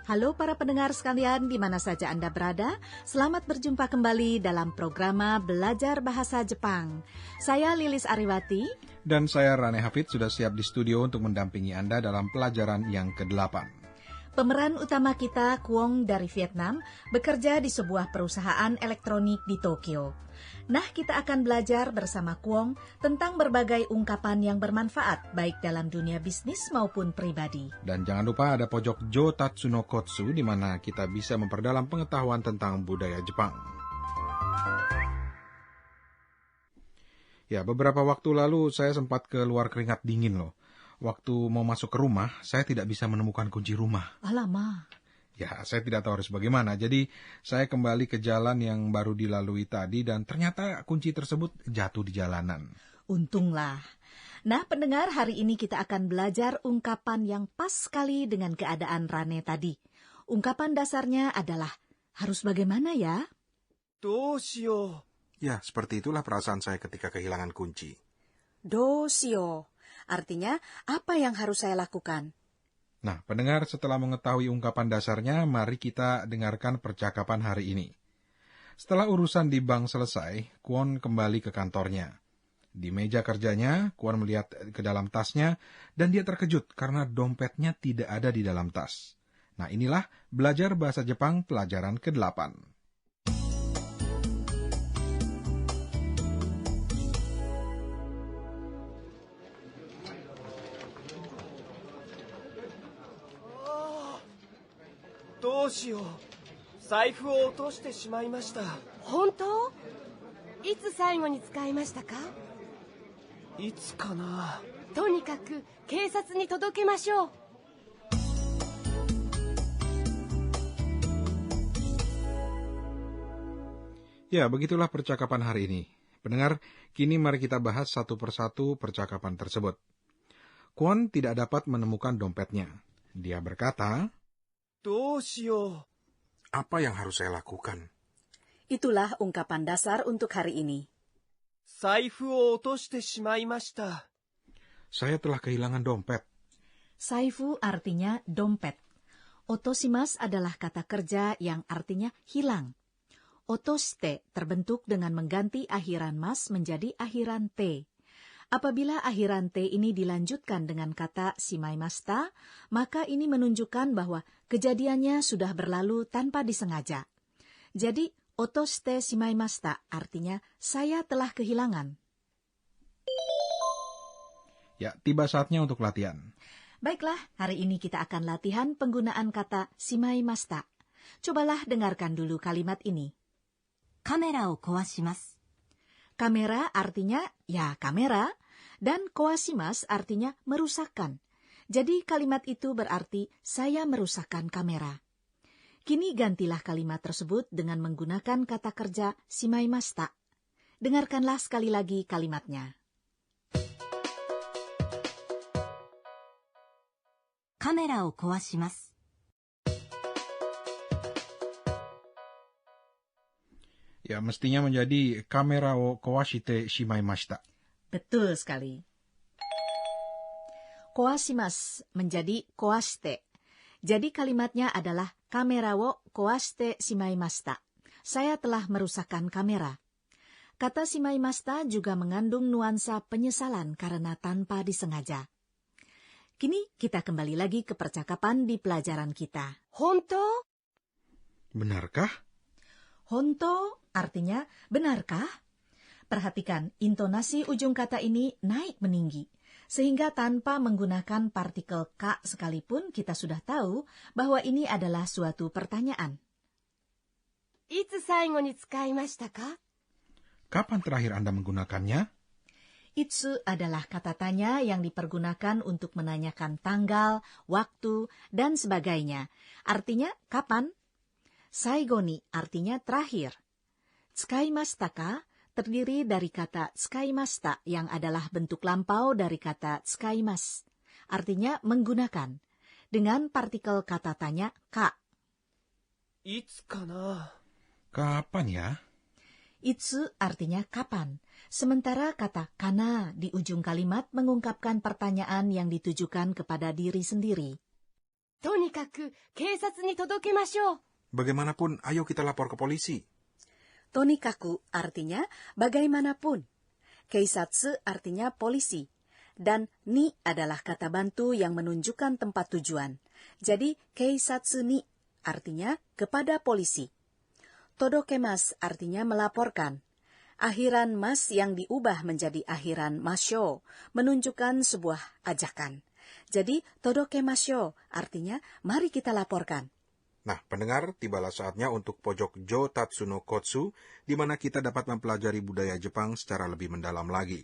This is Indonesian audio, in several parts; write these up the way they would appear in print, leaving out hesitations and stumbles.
Halo para pendengar sekalian di mana saja Anda berada, selamat berjumpa kembali dalam program Belajar Bahasa Jepang. Saya Lilis Ariwati. Dan saya Rane Hafid sudah siap di studio untuk mendampingi Anda dalam pelajaran yang ke-8. Pemeran utama kita, Kwon dari Vietnam, bekerja di sebuah perusahaan elektronik di Tokyo. Nah, kita akan belajar bersama Kwon tentang berbagai ungkapan yang bermanfaat, baik dalam dunia bisnis maupun pribadi. Dan jangan lupa ada pojok Jotatsu no Kotsu, di mana kita bisa memperdalam pengetahuan tentang budaya Jepang. Ya, beberapa waktu lalu saya sempat keluar keringat dingin loh. Waktu mau masuk ke rumah, saya tidak bisa menemukan kunci rumah. Alamak. Ya, saya tidak tahu harus bagaimana. Jadi, saya kembali ke jalan yang baru dilalui tadi dan ternyata kunci tersebut jatuh di jalanan. Untunglah. Nah, pendengar, hari ini kita akan belajar ungkapan yang pas sekali dengan keadaan Rane tadi. Ungkapan dasarnya adalah, harus bagaimana ya? Doshio. Ya, seperti itulah perasaan saya ketika kehilangan kunci. Doshio. Artinya, apa yang harus saya lakukan? Nah, pendengar, setelah mengetahui ungkapan dasarnya, mari kita dengarkan percakapan hari ini. Setelah urusan di bank selesai, Kwon kembali ke kantornya. Di meja kerjanya, Kwon melihat ke dalam tasnya, dan dia terkejut karena dompetnya tidak ada di dalam tas. Nah, inilah belajar bahasa Jepang pelajaran ke-8. Doshio. 財布を落としてしまいました。本当？いつ最後に使いましたか？いつかな。とにかく警察に届けましょう。Ya, begitulah percakapan hari ini. Pendengar, kini mari kita bahas satu persatu percakapan tersebut. Kwon tidak dapat menemukan dompetnya. Dia berkata, Doshio. apa yang harus saya lakukan? Itulah ungkapan dasar untuk hari ini. 財布を落としてしまいました。 Saya telah kehilangan dompet. Saifu artinya dompet. Otoshimasu adalah kata kerja yang artinya hilang. Otoshite terbentuk dengan mengganti akhiran mas menjadi akhiran te. Apabila akhiran te ini dilanjutkan dengan kata shimaimashita, maka ini menunjukkan bahwa kejadiannya sudah berlalu tanpa disengaja. Jadi, otoshite shimaimashita artinya saya telah kehilangan. Ya, tiba saatnya untuk latihan. Baiklah, hari ini kita akan latihan penggunaan kata shimaimashita. Cobalah dengarkan dulu kalimat ini. カメラを壊します。 Kamera artinya ya kamera, dan koashimas artinya merusakkan. Jadi kalimat itu berarti saya merusakkan kamera. Kini gantilah kalimat tersebut dengan menggunakan kata kerja shimaimashita. Dengarkanlah sekali lagi kalimatnya. カメラを壊します。 Ya, mestinya menjadi kamera wo kawashite shimaimashita. Betul sekali. Koashimas menjadi koashite. Jadi kalimatnya adalah kamera wo koashite shimaimashita. Saya telah merusakkan kamera. Kata shimaimashita juga mengandung nuansa penyesalan karena tanpa disengaja. Kini kita kembali lagi ke percakapan di pelajaran kita. 本当？ Benarkah? Honto artinya benarkah? Perhatikan, intonasi ujung kata ini naik meninggi. Sehingga tanpa menggunakan partikel ka sekalipun kita sudah tahu bahwa ini adalah suatu pertanyaan. いつ最後に使いましたか？ Kapan terakhir Anda menggunakannya? Itsu adalah kata tanya yang dipergunakan untuk menanyakan tanggal, waktu, dan sebagainya. Artinya kapan? Saigoni artinya terakhir. Tsukaimashita ka terdiri dari kata tsukaimashita yang adalah bentuk lampau dari kata tsukaimasu. Artinya menggunakan. Dengan partikel kata tanya ka. いつかな。 Kapan ya? Itsu artinya kapan. Sementara kata kana di ujung kalimat mengungkapkan pertanyaan yang ditujukan kepada diri sendiri. とにかく警察に届けましょう。 Bagaimanapun, ayo kita lapor ke polisi. Tonikaku artinya bagaimanapun. Keisatsu artinya polisi. Dan ni adalah kata bantu yang menunjukkan tempat tujuan. Jadi keisatsu ni artinya kepada polisi. Todokemas artinya melaporkan. Akhiran mas yang diubah menjadi akhiran masyo menunjukkan sebuah ajakan. Jadi todokemasyo artinya mari kita laporkan. Nah, pendengar, tibalah saatnya untuk pojok Jo Tatsuno Kotsu, di mana kita dapat mempelajari budaya Jepang secara lebih mendalam lagi.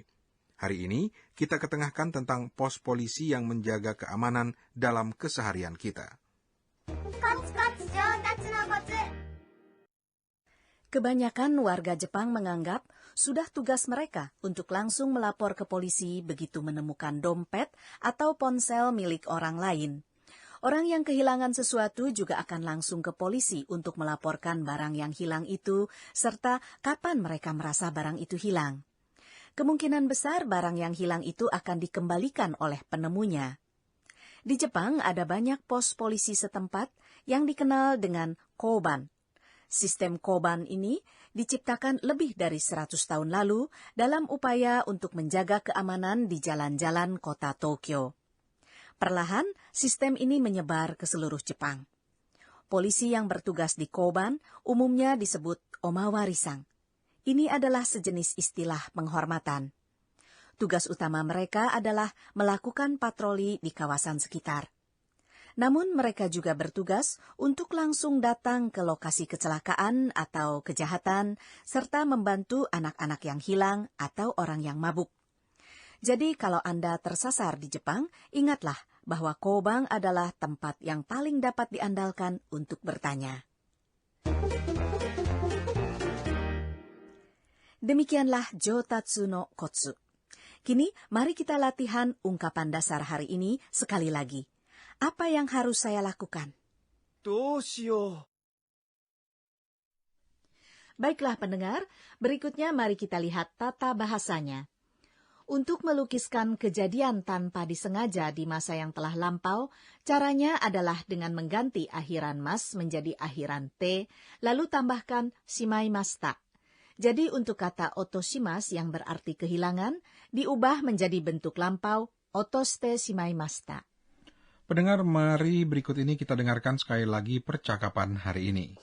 Hari ini, kita ketengahkan tentang pos polisi yang menjaga keamanan dalam keseharian kita. Kebanyakan warga Jepang menganggap sudah tugas mereka untuk langsung melapor ke polisi begitu menemukan dompet atau ponsel milik orang lain. Orang yang kehilangan sesuatu juga akan langsung ke polisi untuk melaporkan barang yang hilang itu, serta kapan mereka merasa barang itu hilang. Kemungkinan besar barang yang hilang itu akan dikembalikan oleh penemunya. Di Jepang ada banyak pos polisi setempat yang dikenal dengan koban. Sistem koban ini diciptakan lebih dari 100 tahun lalu dalam upaya untuk menjaga keamanan di jalan-jalan kota Tokyo. Perlahan, sistem ini menyebar ke seluruh Jepang. Polisi yang bertugas di koban umumnya disebut omawarisang. Ini adalah sejenis istilah penghormatan. Tugas utama mereka adalah melakukan patroli di kawasan sekitar. Namun mereka juga bertugas untuk langsung datang ke lokasi kecelakaan atau kejahatan, serta membantu anak-anak yang hilang atau orang yang mabuk. Jadi kalau Anda tersasar di Jepang, ingatlah bahwa koban adalah tempat yang paling dapat diandalkan untuk bertanya. Demikianlah Jo Tatsuno Kotsu. Kini mari kita latihan ungkapan dasar hari ini sekali lagi. Apa yang harus saya lakukan? どうしよう。 Baiklah pendengar, berikutnya mari kita lihat tata bahasanya. Untuk melukiskan kejadian tanpa disengaja di masa yang telah lampau, caranya adalah dengan mengganti akhiran mas menjadi akhiran te, lalu tambahkan shimaimashita. Jadi untuk kata otoshimas yang berarti kehilangan, diubah menjadi bentuk lampau otoshite shimaimashita. Pendengar, mari berikut ini kita dengarkan sekali lagi percakapan hari ini.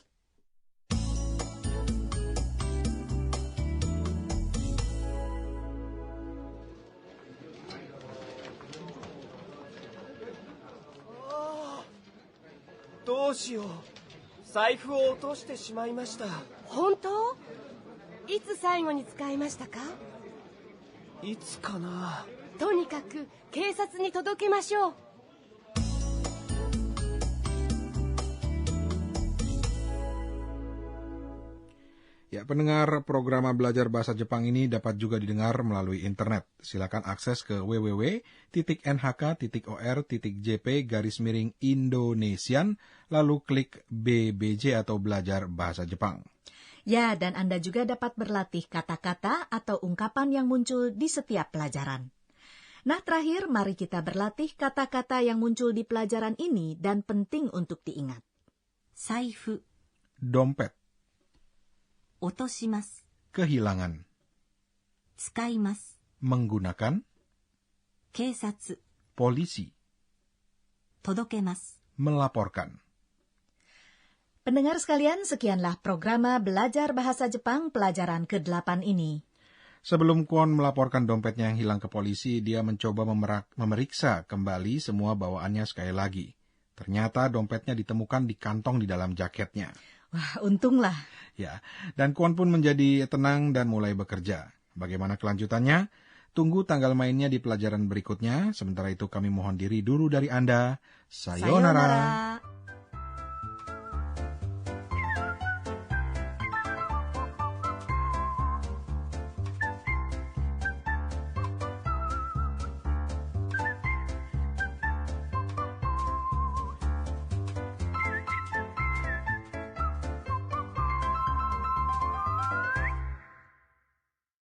どうしよう。財布を落としてしまいました。本当？いつ最後に使いましたか？いつかな。とにかく警察に届けましょう。 Ya, pendengar, program belajar bahasa Jepang ini dapat juga didengar melalui internet. Silakan akses ke www.nhk.jp/Indonesian, lalu klik BBJ atau Belajar Bahasa Jepang. Ya, dan Anda juga dapat berlatih kata-kata atau ungkapan yang muncul di setiap pelajaran. Nah, terakhir mari kita berlatih kata-kata yang muncul di pelajaran ini dan penting untuk diingat. Saifu, Dompet, 落とします。 kehilangan, 使います。 menggunakan, 警察、 polisi, 届けます。 melaporkan. Pendengar sekalian, sekianlah programa Belajar Bahasa Jepang pelajaran ke-8 ini. Sebelum Kwon melaporkan dompetnya yang hilang ke polisi, dia mencoba memeriksa kembali semua bawaannya sekali lagi. Ternyata dompetnya ditemukan di kantong di dalam jaketnya. Wah, untunglah. Ya, dan Kwon pun menjadi tenang dan mulai bekerja. Bagaimana kelanjutannya? Tunggu tanggal mainnya di pelajaran berikutnya. Sementara itu kami mohon diri dulu dari Anda. Sayonara.